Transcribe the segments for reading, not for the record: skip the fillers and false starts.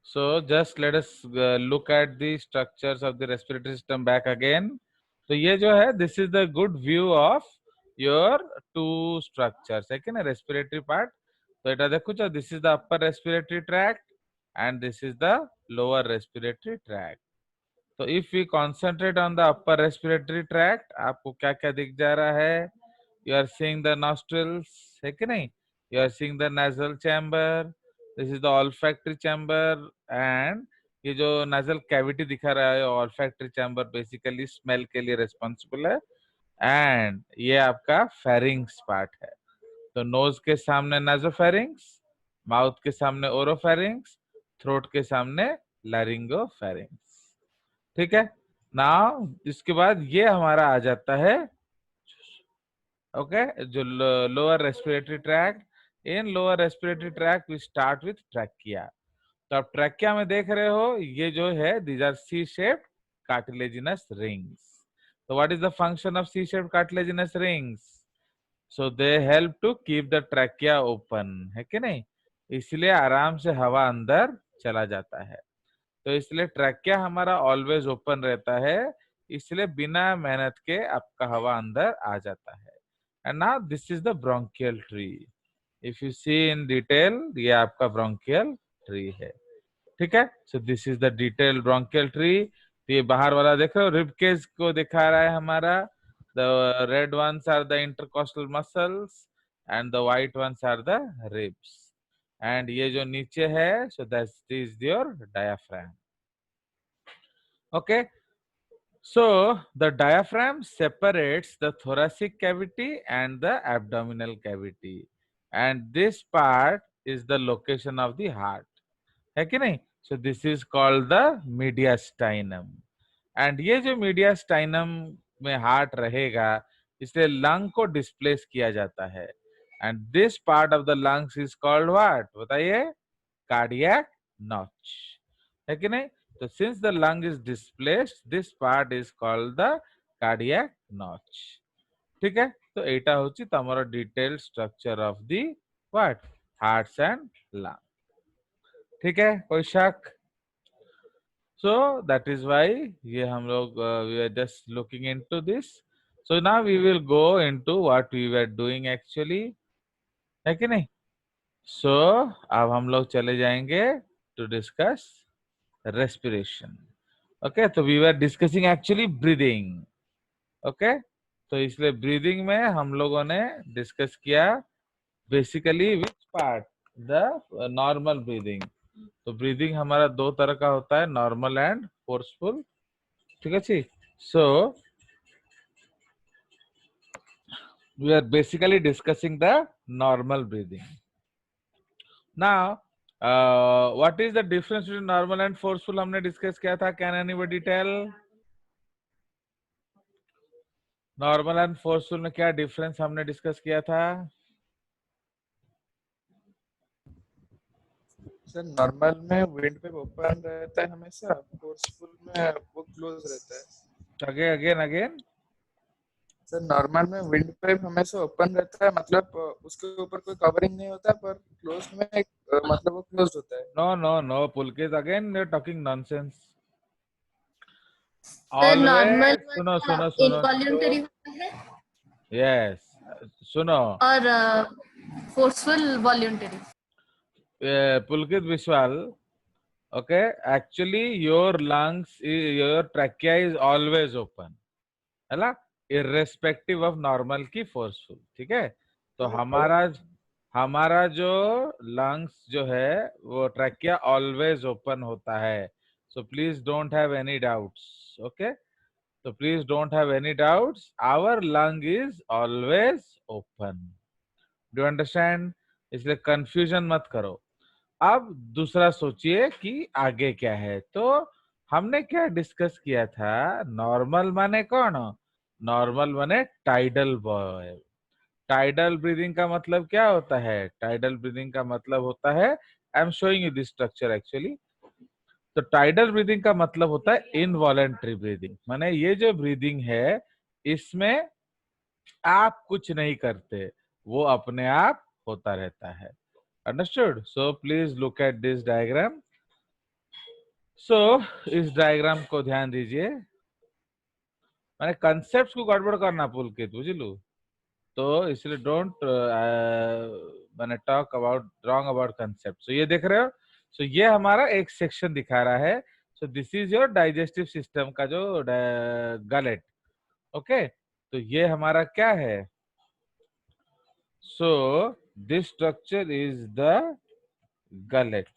So just let us look at the structures of the respiratory system back again. तो ये जो है this is the good view of your two structures है कि ना respiratory part. तो এটা देखो जो this is the upper respiratory tract and this is the lower respiratory tract. तो if we concentrate on the upper respiratory tract, आपको क्या क्या दिख जा रहा है? You are seeing the nostrils है कि नहीं? You are seeing the nasal chamber. This is the olfactory chamber and ये जो nasal cavity दिखा रहा है olfactory chamber basically smell के लिए responsible है and ये आपका pharynx part है. तो nose के सामने nasopharynx, mouth के सामने oropharynx, throat के सामने laryngopharynx. ठीक है. नाउ इसके बाद ये हमारा आ जाता है ओके जो lower respiratory tract. In lower respiratory tract we start with trachea. तो आप ट्रैकिया में देख रहे हो ये जो है these are C shaped cartilaginous rings. तो what is the function of C shaped cartilaginous rings? So they help to keep the trachea open है कि नहीं. इसलिए आराम से हवा अंदर चला जाता है. तो इसलिए ट्रैकिया हमारा ऑलवेज ओपन रहता है. इसलिए बिना मेहनत के आपका हवा अंदर आ जाता है. And now this is the bronchial tree. If you see in detail, ये आपका bronchial tree है. ठीक है. So this is the detailed bronchial tree. तो ये बाहर वाला देख रहे हो rib cage को दिखा रहा है हमारा. The red ones are the intercostal muscles and the white ones are the ribs. And ये जो नीचे है, so that is your diaphragm. Okay. So the diaphragm separates the thoracic cavity and the abdominal cavity, and this part is the location of the heart. है कि नहीं? So this is called the mediastinum. And ये जो mediastinum में heart रहेगा, इसलिए lung को displace किया जाता है. And this part of the lungs is called what? बताइए? Cardiac notch. है कि नहीं? So since the lung is displaced, this part is called the cardiac notch. ठीक है. तो एटा होची तमरो detailed structure of the what? Hearts and lung. ठीक है. कोई शक? So that is why ये हम लोग we are just looking into this. So now we will go into what we were doing actually. है कि नहीं? So अब हम लोग चले जाएंगे to discuss respiration. ओके. तो we were discussing actually breathing. Okay. तो इसलिए ब्रीदिंग में हम लोगों ने डिस्कस किया basically which part the normal breathing. तो ब्रीदिंग हमारा दो तरह का होता है, नॉर्मल एंड फोर्सफुल. ठीक है जी. So we are basically discussing the normal breathing. Now what is the difference between normal and forceful हमने डिस्कस किया था. Can anybody tell? Normal and forceful में क्या डिफरेंस हमने डिस्कस किया था? सर नॉर्मल में विंड पाइप ओपन रहता है हमेशा, फोर्सफुल में वो क्लोज रहता है. अगेन सर नॉर्मल में विंड पाइप हमेशा ओपन रहता है, मतलब उसके ऊपर कोई कवरिंग नहीं होता, पर क्लोज में मतलब वो क्लोज होता है. No Pulkit, again you are talking nonsense. Sir normal always सुनो इनवॉल्यूंटरी होता है. यस. सुनो और forceful voluntary. Pulkit Vishwal. Okay. Actually your lungs, your trachea is always open है ना, इररेस्पेक्टिव ऑफ नॉर्मल की फोर्सफुल. ठीक है. तो हमारा जो लंग्स जो है वो ट्रैकिया ऑलवेज ओपन होता है. So please don't have any doubts. Okay. तो please don't have any doubts. Our lung is always open. Do you understand? इसलिए कंफ्यूजन मत करो. अब दूसरा सोचिए कि आगे क्या है. तो हमने क्या डिस्कस किया था? नॉर्मल माने कौन? नॉर्मल माने टाइडल बॉय. टाइडल ब्रीदिंग का मतलब क्या होता है? टाइडल ब्रीदिंग का मतलब होता है, I am showing you this structure actually. तो टाइडल ब्रीदिंग का मतलब होता है इनवॉलेंट्री ब्रीदिंग. माने ये जो ब्रीदिंग है इसमें आप कुछ नहीं करते, वो अपने आप होता रहता है. Understood? So please look at this diagram. सो इस डायग्राम को ध्यान दीजिए, मैंने कंसेप्ट को गड़बड़ करना भूल के बुझलू, तो इसलिए डोंट मैंने talk about wrong about concept. So ये देख रहे हो, सो ये हमारा एक सेक्शन दिखा रहा है। सो this is your digestive system का जो गलेट। ओके, तो ये हमारा क्या है? So this structure is the gullet.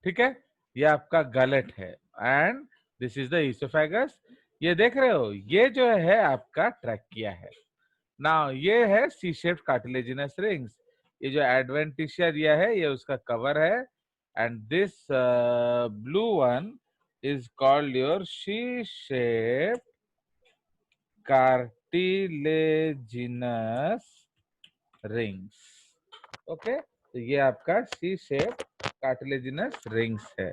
ठीक है, ये आपका गलेट है and this is the oesophagus. ये देख रहे हो, ये जो है आपका ट्रैकिया है। नाउ ये है सी शेप्ड कार्टिलेजिनस रिंग्स। ये जो एडवेंटिशिया दिया है ये उसका कवर है and this blue one is called your C shaped cartilaginous rings. Okay, तो ये आपका सी शेप्ड कार्टिलेजिनस रिंग्स है।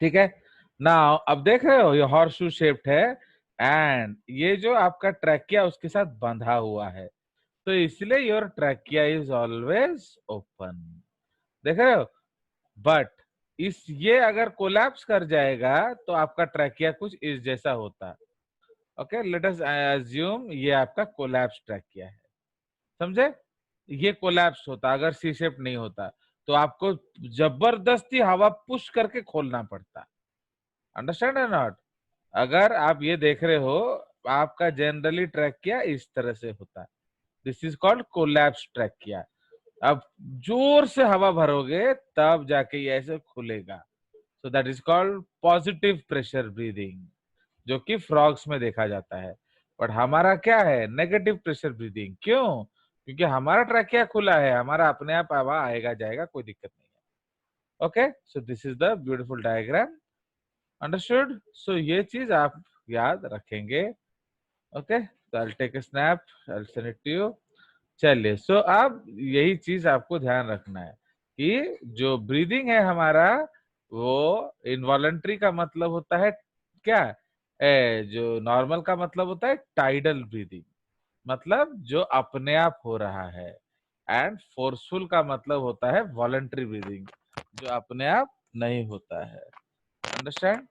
ठीक है, नाउ अब देख रहे हो ये हॉर्स शू शेप्ड है एंड ये जो आपका ट्रैकिया उसके साथ बंधा हुआ है, तो इसलिए your trachea is always open. देख रहे हो, बट इस ये अगर कोलैप्स कर जाएगा तो आपका ट्रैकिया कुछ इस जैसा होता। ओके, लेट अस अज्यूम ये आपका कोलैप्स ट्रैकिया है, समझे? ये कोलैप्स होता अगर सी शेप नहीं होता, तो आपको जबरदस्ती हवा पुश करके खोलना पड़ता। अंडरस्टैंड है नॉट? अगर आप ये देख रहे हो, आपका जनरली ट्रैकिया इस तरह से होता है, this is called collapse trachea. अब जोर से हवा भरोगे तब जाके ये ऐसे खुलेगा, so that is called positive pressure breathing, जो कि फ्रॉग्स में देखा जाता है। बट हमारा क्या है? Negative pressure breathing. क्यों? क्योंकि हमारा ट्रैकिया खुला है, हमारा अपने आप हवा आएगा जाएगा, कोई दिक्कत नहीं है। Okay, so this is the beautiful diagram. Understood? So ये चीज आप याद रखेंगे। ओके, तो I take a snap, I send it to you. चलिए, सो अब यही चीज आपको ध्यान रखना है कि जो ब्रीदिंग है हमारा, वो इनवॉलंटरी का मतलब होता है क्या? जो नॉर्मल का मतलब होता है टाइडल ब्रीदिंग, मतलब जो अपने आप हो रहा है, एंड फोर्सफुल का मतलब होता है वॉलंटरी ब्रीदिंग, जो अपने आप नहीं होता है। अंडरस्टैंड?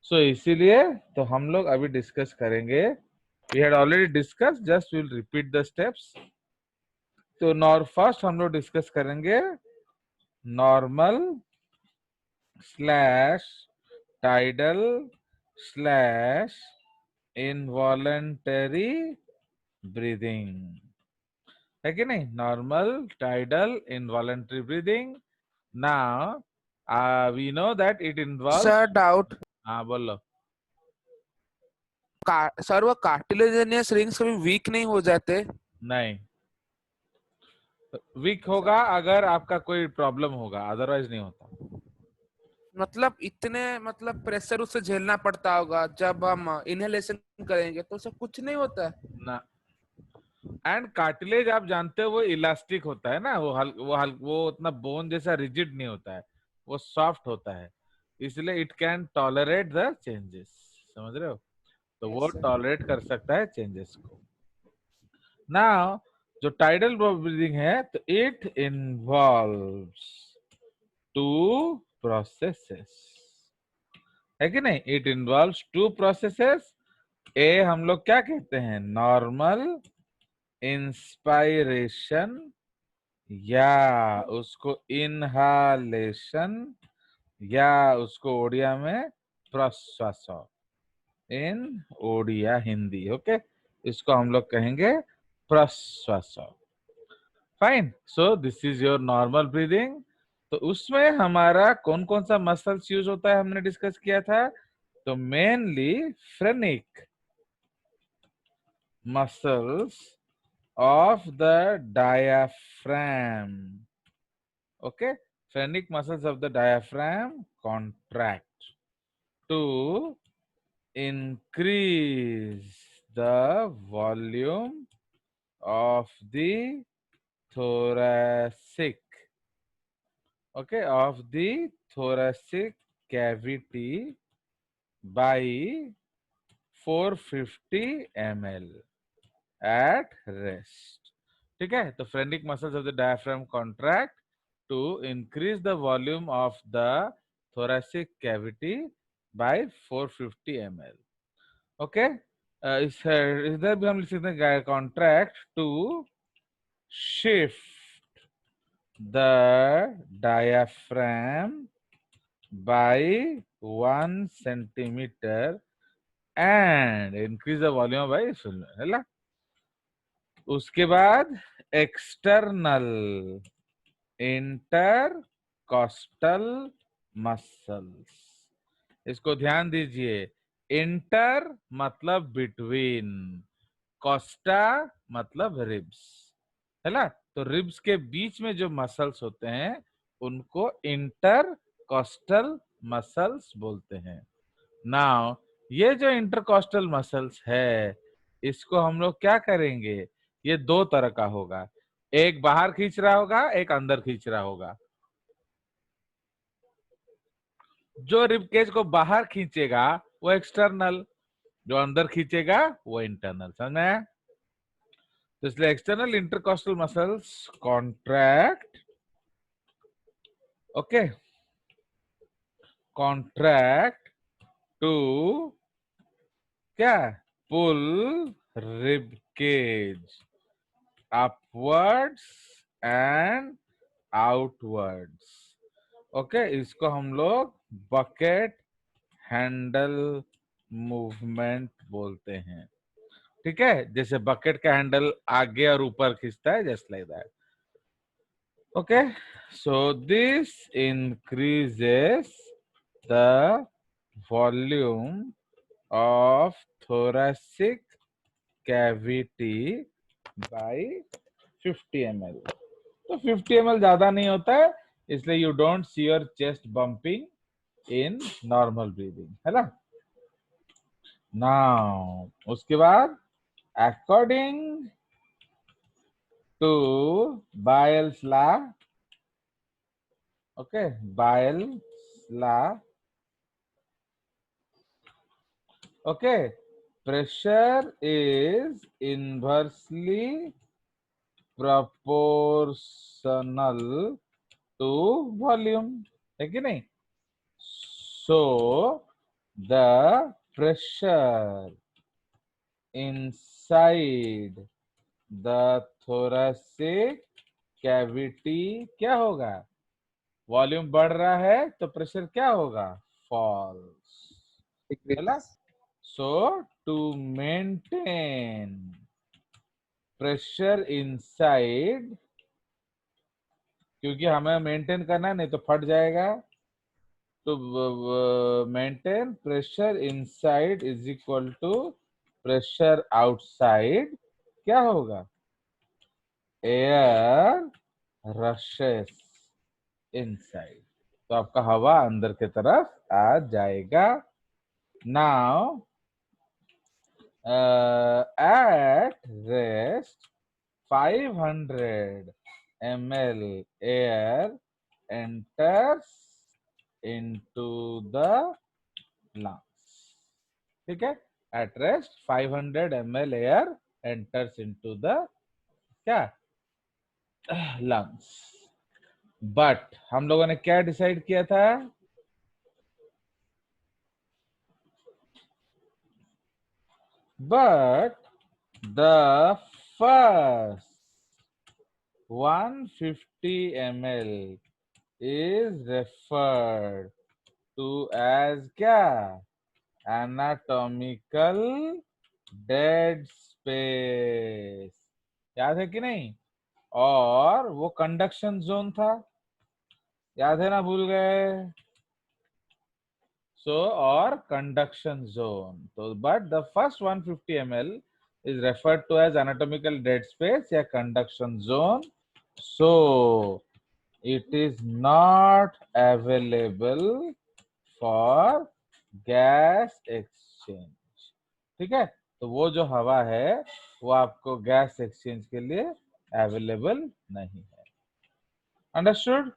सो इसीलिए तो हम लोग अभी डिस्कस करेंगे, we had already discuss, just will repeat the steps. तो फर्स्ट हम लोग डिस्कस करेंगे normal slash tidal slash involuntary breathing, है कि नहीं? Normal, tidal, involuntary breathing. Now we know that it involves. Sir doubt. हाँ बोलो। सर वो कार्टिलेजिनियस रिंग्स कभी वीक नहीं हो जाते? नहीं, वीक होगा अगर आपका कोई प्रॉब्लम होगा, अदरवाइज नहीं होता। मतलब इतने मतलब प्रेशर उससे झेलना पड़ता होगा जब हम इनहेलेशन करेंगे, तो उससे कुछ नहीं होता है ना, एंड कार्टिलेज आप जानते हो वो इलास्टिक होता है ना, वो उतना बोन जैसा रिजिड नहीं होता है, वो सॉफ्ट होता है, इसलिए it can tolerate the changes. समझ रहे हो? तो वो सर। टॉलरेट कर सकता है चेंजेस को। नाउ जो टाइडल ब्रीदिंग है, तो इट इन्वॉल्व्स टू प्रोसेसेस, है कि नहीं? It involves two processes. Uh हम लोग क्या कहते हैं? नॉर्मल इंस्पायरेशन, या उसको इनहालेशन, या उसको ओडिया में प्रश्वास, इन ओडिया हिंदी। ओके, इसको हम लोग कहेंगे प्रश्वास। Fine, so this is your normal breathing. तो उसमें हमारा कौन कौन सा मसल्स यूज होता है हमने डिस्कस किया था। तो mainly phrenic muscles of the diaphragm. Okay, phrenic muscles of the diaphragm contract to increase the volume of the thoracic, okay, of the thoracic cavity by 450 ml at rest. ठीक है, तो phrenic muscles of the diaphragm contract to increase the volume of the thoracic cavity by 450 ml. Okay, इधर भी हम लिख सकते हैं contract to shift the diaphragm by 1 centimeter and increase the volume by है ना। उसके बाद एक्सटर्नल इंटरकॉस्टल मसल्स, इसको ध्यान दीजिए। इंटर मतलब बिटवीन, कॉस्टा मतलब रिब्स, है ना। तो रिब्स के बीच में जो मसल्स होते हैं उनको इंटरकॉस्टल मसल्स बोलते हैं। नाउ ये जो इंटरकॉस्टल मसल्स है इसको हम लोग क्या करेंगे, ये दो तरह का होगा, एक बाहर खींच रहा होगा, एक अंदर खींच रहा होगा। जो रिब केज को बाहर खींचेगा वो एक्सटर्नल, जो अंदर खींचेगा वो इंटरनल, समझ में आया। तो इसलिए external intercostal muscles contract, okay, contract to क्या, pull rib cage upwards and outwards. Okay, इसको हम लोग बकेट हैंडल मूवमेंट बोलते हैं। ठीक है, जैसे बकेट का हैंडल आगे और ऊपर खींचता है, just like that. Okay, so this increases the volume of thoracic cavity by 50 ml। तो 50 ml ज्यादा नहीं होता है, इसलिए you don't see your chest bumping in normal breathing, है ना। नाउ उसके बाद according to Boyle's law, okay, Boyle's law, okay, pressure is inversely proportional to volume, है कि नहीं। so the pressure inside the thoracic cavity क्या होगा, volume बढ़ रहा है तो प्रेशर क्या होगा, फॉल्स, है ना। So to maintain pressure inside, क्योंकि हमें मेंटेन करना है नहीं तो फट जाएगा, तो maintain pressure inside is equal to pressure outside, क्या होगा, एयर रशेस इनसाइड, तो आपका हवा अंदर की तरफ आ जाएगा। Now at rest 500 ml air enters into the lungs, ठीक है। at rest 500 ml air enters into the क्या, lungs। बट हम लोगों ने क्या डिसाइड किया था, but the first 150 ml is referred to as क्या, anatomical dead space, याद है कि नहीं। और वो कंडक्शन जोन था, याद है ना, भूल गए। So or conduction zone, so but the first 150 ml is referred to as anatomical dead space या conduction zone, so it is not available for gas exchange, ठीक है। तो वो जो हवा है वो आपको गैस एक्सचेंज के लिए अवेलेबल नहीं है, understood.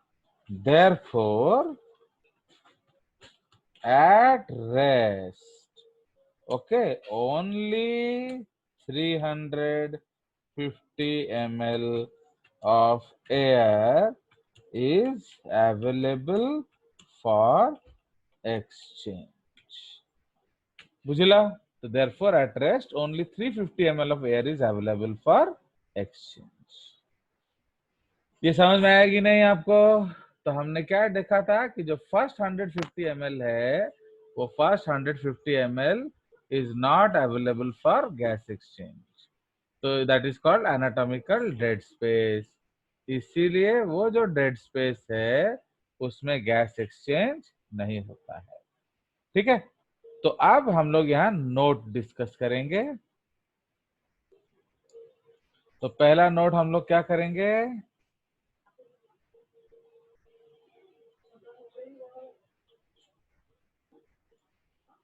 Therefore at rest, okay, only 350 ml of air is available for exchange. बुझला? तो therefore at rest only 350 ml of air is available for exchange. ये समझ में आया कि नहीं आपको? तो हमने क्या देखा था कि जो फर्स्ट 150 ml है वो first 150 ml is not available for gas exchange. तो that is called anatomical dead space. इसीलिए वो जो डेड स्पेस है उसमें गैस एक्सचेंज नहीं होता है. ठीक है? तो अब हम लोग यहाँ नोट डिस्कस करेंगे. तो पहला नोट हम लोग क्या करेंगे?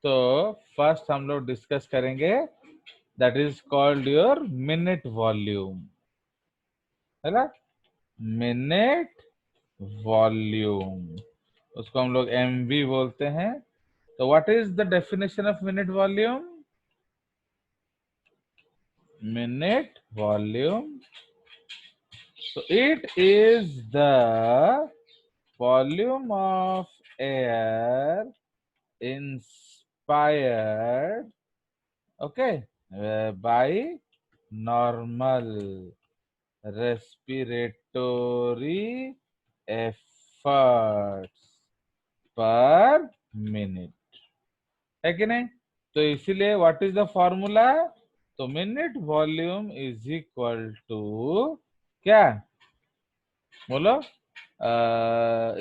तो फर्स्ट हम लोग डिस्कस करेंगे that is called your minute volume. है ना? मिनट वॉल्यूम, उसको हम लोग MV बोलते हैं. तो what is the definition of minute volume? Minute volume, so it is the volume of air inspired, okay, by normal respiratory efforts per minute. है कि नहीं? तो इसीलिए व्हाट इज द फॉर्मूला? तो minute volume is equal to क्या? बोलो.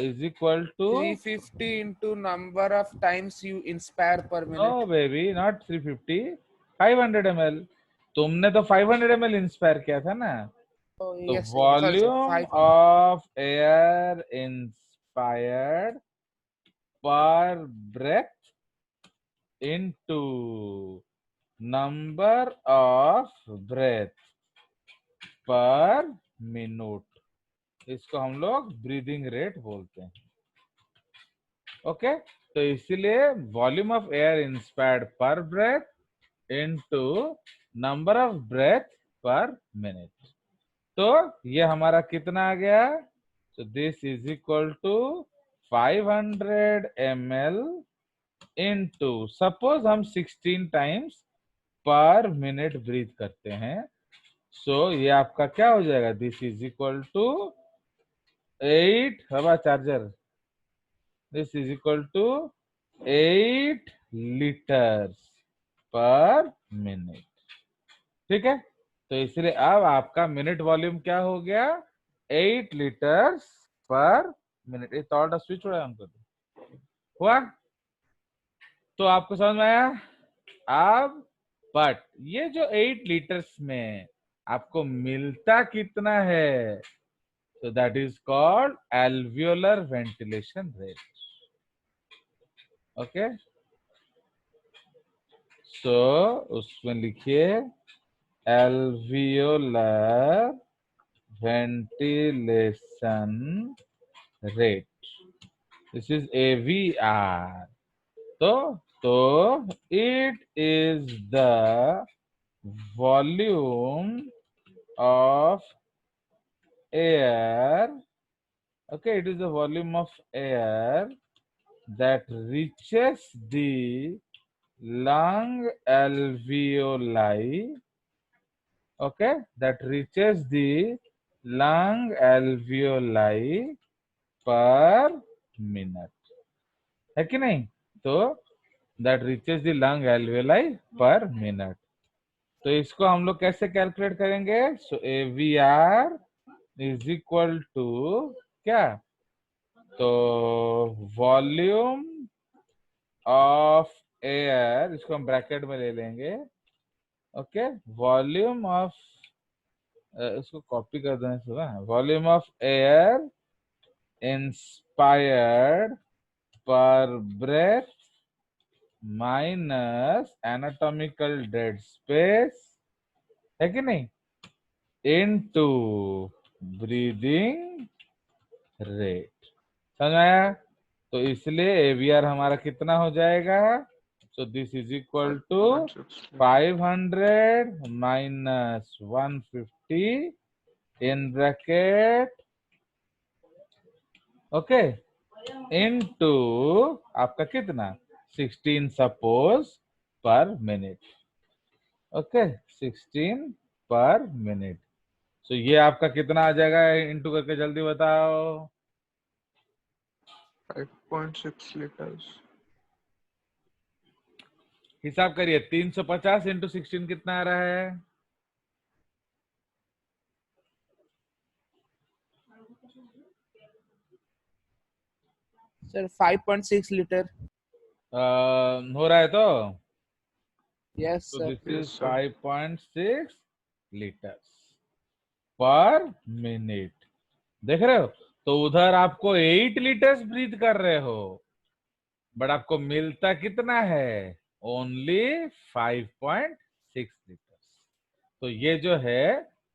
Is equal to 350 into number of times you inspire per no minute. Baby, not 350, 500 ml. तुमने तो 500 ml इंस्पायर किया था ना. Oh, तो yes, sorry, sir. Volume 500. Of air inspired per breath into number of breath per minute, इसको हम लोग breathing rate बोलते हैं. ओके? तो इसीलिए volume of air inspired per breath into number of breath per minute. तो ये हमारा कितना आ गया? तो this is equal to 500 ml into, suppose हम 16 टाइम्स पर मिनट ब्रीथ करते हैं. सो ये आपका क्या हो जाएगा? दिस इज इक्वल टू 8 हवा charger, this is equal to 8 litres per minute. ठीक है? तो इसलिए अब आपका मिनट वॉल्यूम क्या हो गया? 8 लीटर्स पर मिनट. ये थॉट स्विच हो रहा है हमको. हुआ? तो आपको समझ में आया? अब बट ये जो 8 लीटर्स में आपको मिलता कितना है? तो that is called alveolar ventilation rate. Okay? So उसमें लिखिए alveolar ventilation rate. This is AVR. तो it is the volume of air, okay, it is the volume of air that reaches the lung alveoli, okay, that reaches the lung alveoli per minute. है कि नहीं? तो that reaches the lung alveoli per minute. तो इसको हम लोग कैसे calculate करेंगे? सो AVR इज इक्वल टू क्या? तो वॉल्यूम ऑफ एयर, इसको हम ब्रैकेट में ले लेंगे. ओके? वॉल्यूम ऑफ, इसको कॉपी कर दें. Volume of air inspired per breath minus anatomical dead space, है कि नहीं, इनटू ब्रीदिंग रेट. समझ आया? तो इसलिए AVR हमारा कितना हो जाएगा? So this is equal to 500 minus 150 in bracket. Okay? Into आपका कितना 16 सपोज पर मिनट। ओके 16 पर मिनट। तो ये आपका कितना आ जाएगा इनटू करके जल्दी बताओ। 5.6 liters। हिसाब करिए 350 इंटू 16 कितना आ रहा है। Sir 5.6 litre. हो रहा है तो यस तो sir. This is Yes, sir। 5.6 litres per minute. देख रहे हो, तो उधर आपको 8 लीटर्स ब्रीथ कर रहे हो, बट आपको मिलता कितना है, ओनली 5.6 लीटर्स। तो ये जो है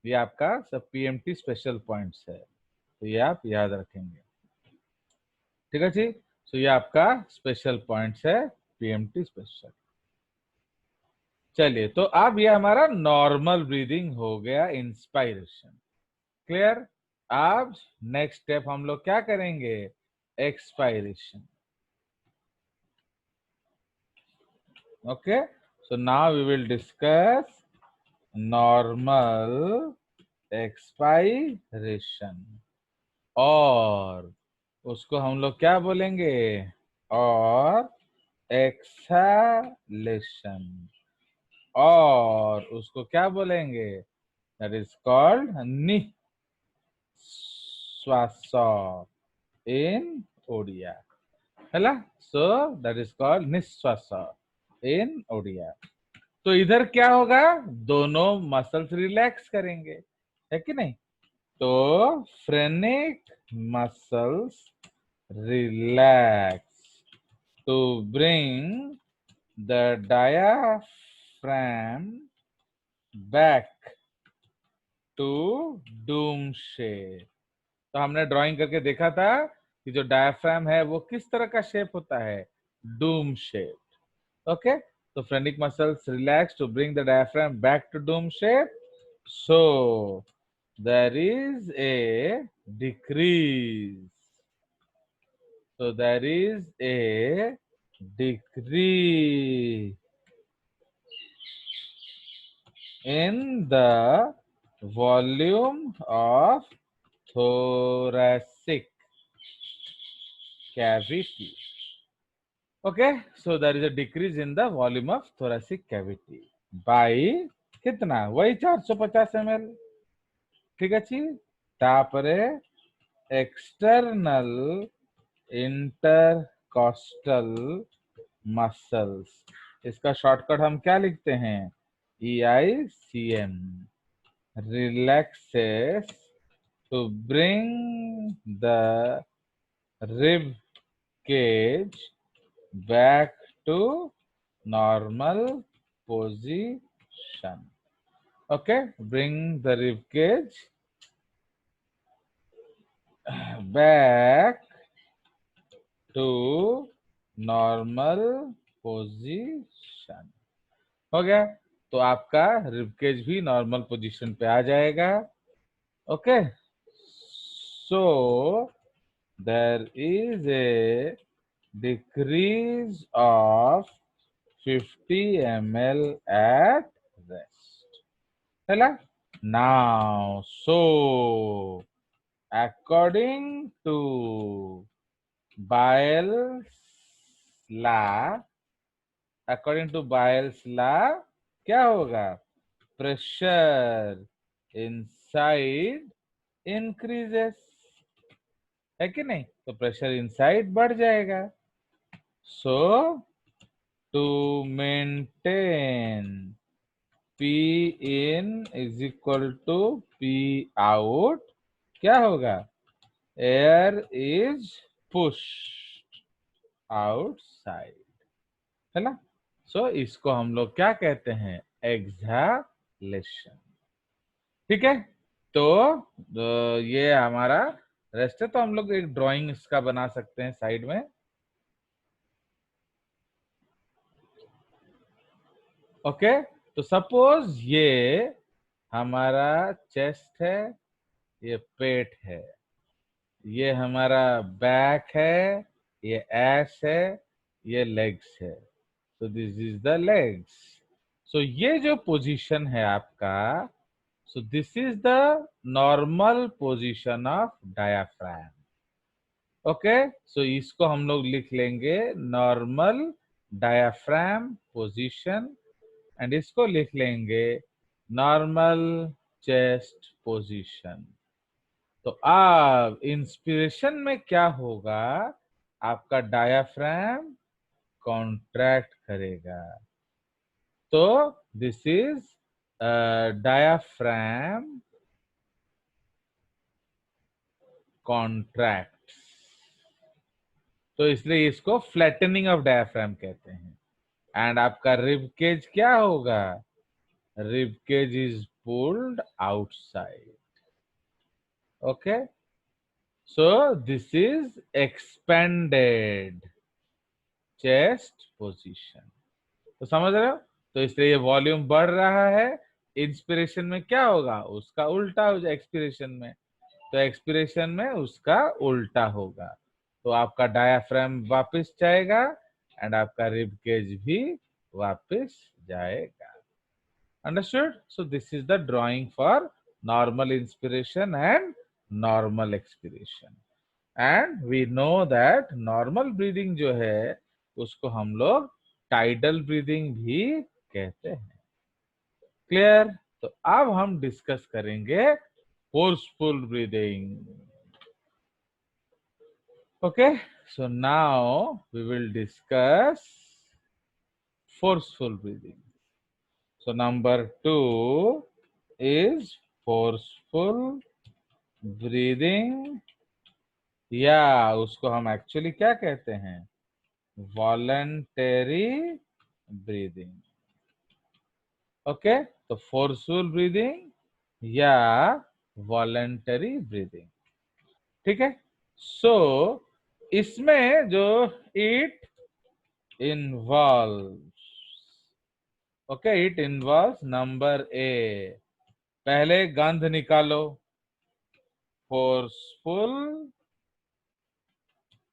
ये आपका सब पीएमटी स्पेशल पॉइंट्स है, तो ये आप याद रखेंगे। ठीक है जी, तो ये आपका स्पेशल पॉइंट्स है, पीएमटी स्पेशल। चलिए, तो अब ये हमारा नॉर्मल ब्रीदिंग हो गया, इंस्पायरेशन। क्लियर। अब नेक्स्ट स्टेप हम लोग क्या करेंगे, expiration. Okay, so now we will discuss normal expiration, और उसको हम लोग क्या बोलेंगे, और एक्सहालेशन, और उसको क्या बोलेंगे, दैट इज कॉल्ड निश्वास इन ओडिया, है ना। सो दैट इज कॉल्ड निश्वास इन ओडिया। तो इधर क्या होगा, दोनों मसल्स रिलैक्स करेंगे, है कि नहीं। तो phrenic muscles relax to bring the diaphragm back to dome shape. तो हमने ड्राइंग करके देखा था कि जो डायाफ्राम है वो किस तरह का शेप होता है, डूम शेप। ओके, तो phrenic muscles relax to bring the diaphragm back to dome shape, so there is a decrease, so there is a decrease in the volume of thoracic cavity. Okay, so there is a decrease in the volume of thoracic cavity by कितना, वही 450 ml। ठीक अच्छी, तापरे external intercostal muscles, इसका shortcut हम क्या लिखते हैं, EICM, relaxes to bring the rib cage back to normal position. Okay, bring the rib cage back to normal position. हो गया, तो आपका रिबकेज भी नॉर्मल पोजीशन पे आ जाएगा। Okay, so there is a decrease of 50 ml at rest, है ना। Now so according to Bayes' law, according to Bayes' law क्या होगा, प्रेशर इनसाइड इंक्रीजेस, है कि नहीं, तो प्रेशर इनसाइड बढ़ जाएगा। So to maintain P in is equal to P out, क्या होगा, एयर इज पुश आउटसाइड, है ना। सो इसको हम लोग क्या कहते हैं, एक्सहालेशन। ठीक है, तो ये हमारा रेस्ट है, तो हम लोग एक ड्राइंग इसका बना सकते हैं साइड में। ओके, तो सपोज ये हमारा चेस्ट है, ये पेट है, ये हमारा बैक है, ये एस है, ये लेग्स है, तो this is the legs. So ये जो पोजीशन है आपका, so this is the normal position of diaphragm. Okay, so इसको हम लोग लिख लेंगे नॉर्मल डायाफ्राम पोजीशन, एंड इसको लिख लेंगे नॉर्मल चेस्ट पोजीशन। तो अब इंस्पिरेशन में क्या होगा, आपका डायाफ्राम कॉन्ट्रैक्ट करेगा। तो दिस इज डायाफ्राम कॉन्ट्रैक्ट, तो इसलिए इसको फ्लैटनिंग ऑफ डायाफ्राम कहते हैं। एंड आपका रिब केज क्या होगा, rib cage is pulled outside. Okay, so this is expanded chest position. तो समझ रहे हो, तो इसलिए ये वॉल्यूम बढ़ रहा है। इंस्पिरेशन में क्या होगा, उसका उल्टा हो जाए एक्सपिरेशन में, तो एक्सपिरेशन में उसका उल्टा होगा। तो आपका डायाफ्राम वापस जाएगा एंड आपका रिब केज भी वापस जाएगा। Understood? So this is the drawing for normal inspiration and normal expiration. And we know that normal breathing जो है उसको हम लोग टाइडल ब्रीदिंग भी कहते हैं। क्लियर? तो अब हम डिस्कस करेंगे forceful breathing. Okay, so now we will discuss forceful breathing. So number 2 is forceful breathing, या उसको हम एक्चुअली क्या कहते हैं, वॉलंटरी ब्रीदिंग। ओके, तो फोर्सफुल ब्रीदिंग या वॉलंटरी ब्रीदिंग, ठीक है। सो इसमें जो it involves, okay, it involves number A, पहले गंध निकालो, forceful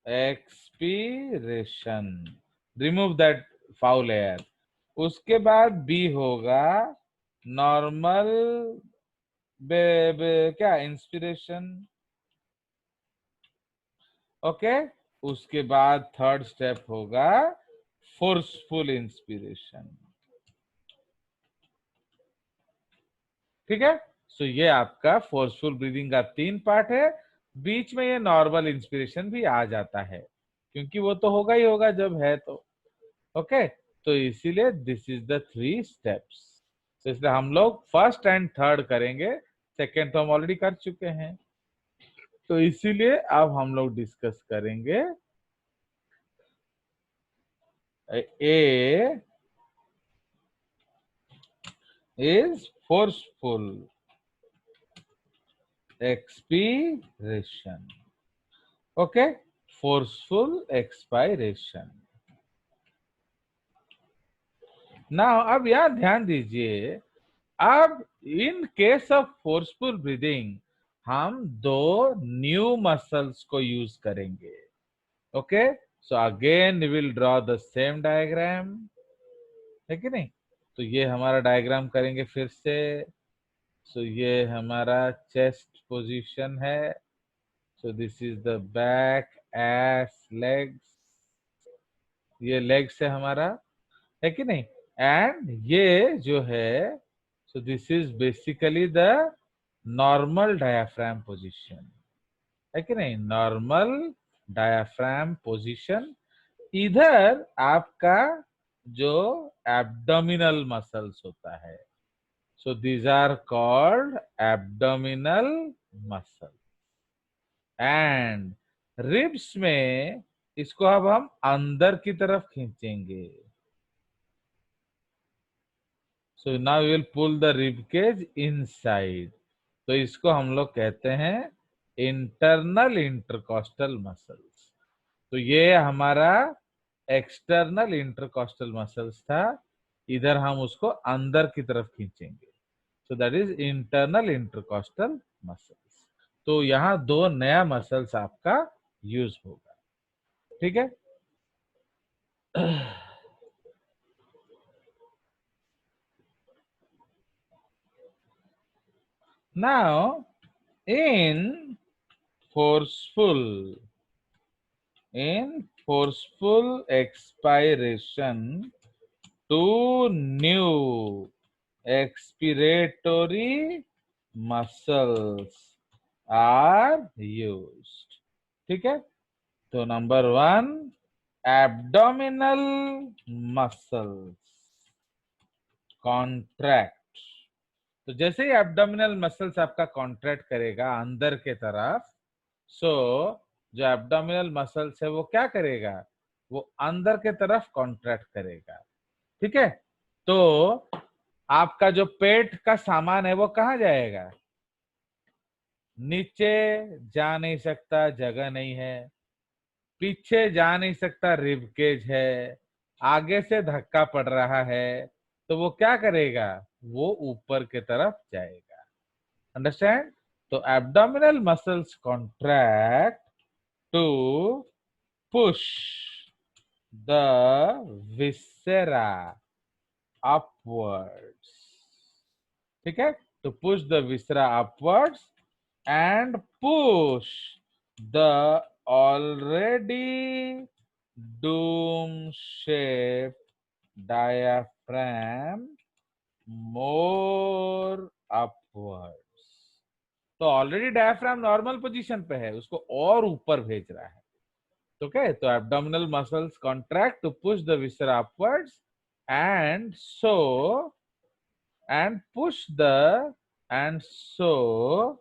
expiration, remove that foul air. उसके बाद बी होगा नॉर्मल क्या, इंस्पिरेशन। ओके, उसके बाद थर्ड स्टेप होगा फोर्सफुल इंस्पिरेशन। ठीक है, सो ये आपका फोर्सफुल ब्रीदिंग का 3 पार्ट है। बीच में ये नॉर्मल इंस्पिरेशन भी आ जाता है, क्योंकि वो तो होगा ही होगा जब है तो। ओके, तो इसीलिए दिस इज द 3 स्टेप्स। तो इसलिए हम लोग फर्स्ट एंड थर्ड करेंगे, सेकेंड तो हम ऑलरेडी कर चुके हैं। तो इसीलिए अब हम लोग डिस्कस करेंगे uh is forceful expiration. Okay, forceful expiration. Now अब यहां ध्यान दीजिए, अब in case of forceful breathing हम 2 न्यू मसल्स को यूज करेंगे। Okay, so again we will draw the same diagram, है कि नहीं। तो ये हमारा डायग्राम करेंगे फिर से। सो ये हमारा चेस्ट पोजीशन है। सो this is the back, S, legs, ये लेग्स है हमारा, है कि नहीं। एंड ये जो है, सो this is basically the normal diaphragm position, है कि नहीं, नॉर्मल डायाफ्राम पोजीशन। इधर आपका जो एब्डोमिनल मसल्स होता है, so these are called abdominal muscle. And ribs में इसको अब हम अंदर की तरफ खींचेंगे। So now we will pull the rib cage inside. तो इसको हम लोग कहते हैं इंटरनल इंटरकॉस्टल मसल्स। तो ये हमारा एक्सटर्नल इंटरकॉस्टल मसल्स था, इधर हम उसको अंदर की तरफ खींचेंगे। So that is internal intercostal muscles. तो यहाँ 2 नया मसल्स आपका यूज होगा। ठीक है। Now, in forceful, expiration, two new expiratory muscles are used. ठीक है। तो नंबर 1, abdominal muscles contract। तो जैसे ही एब्डोमिनल मसल्स आपका कॉन्ट्रैक्ट करेगा अंदर के तरफ, सो जो एब्डोमिनल मसल्स है वो क्या करेगा, वो अंदर के तरफ कॉन्ट्रैक्ट करेगा। ठीक है। तो आपका जो पेट का सामान है वो कहाँ जाएगा, नीचे जा नहीं सकता, जगह नहीं है, पीछे जा नहीं सकता, रिबकेज है, आगे से धक्का पड़ रहा है, तो वो क्या करेगा, वो ऊपर के तरफ जाएगा। अंडरस्टैंड। तो abdominal muscles contract to push the viscera upwards. ठीक है। to push the viscera upwards and push the already dome shaped diaphragm more upwards। तो ऑलरेडी डायफ्राम नॉर्मल पोजीशन पे है, उसको और ऊपर भेज रहा है। तो क्या है, तो abdominal muscles contract to push the viscera upwards and so and push the and so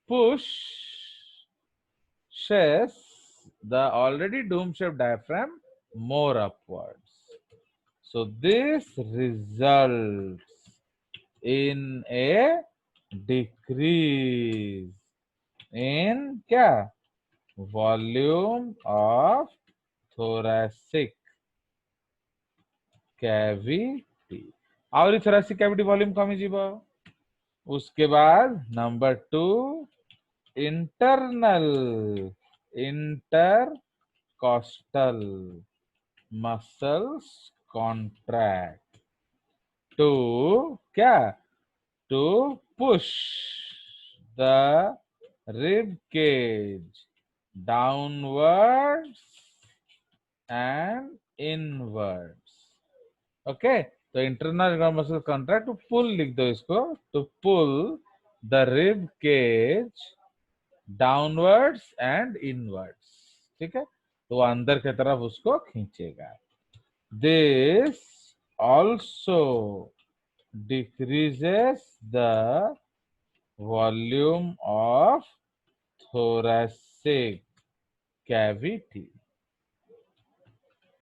pushes the already dome shaped diaphragm more upwards. So this results in a decrease in क्या, volume of thoracic cavity। और thoracic cavity volume कमी जीव। उसके बाद number 2, internal intercostal muscles contract to क्या, to push the rib cage downwards and inwards. Okay. तो internal muscle contract, to pull लिख दो इसको, to pull the rib cage downwards and inwards. ठीक है। तो अंदर की तरफ उसको खींचेगा। This also decreases the volume of thoracic cavity।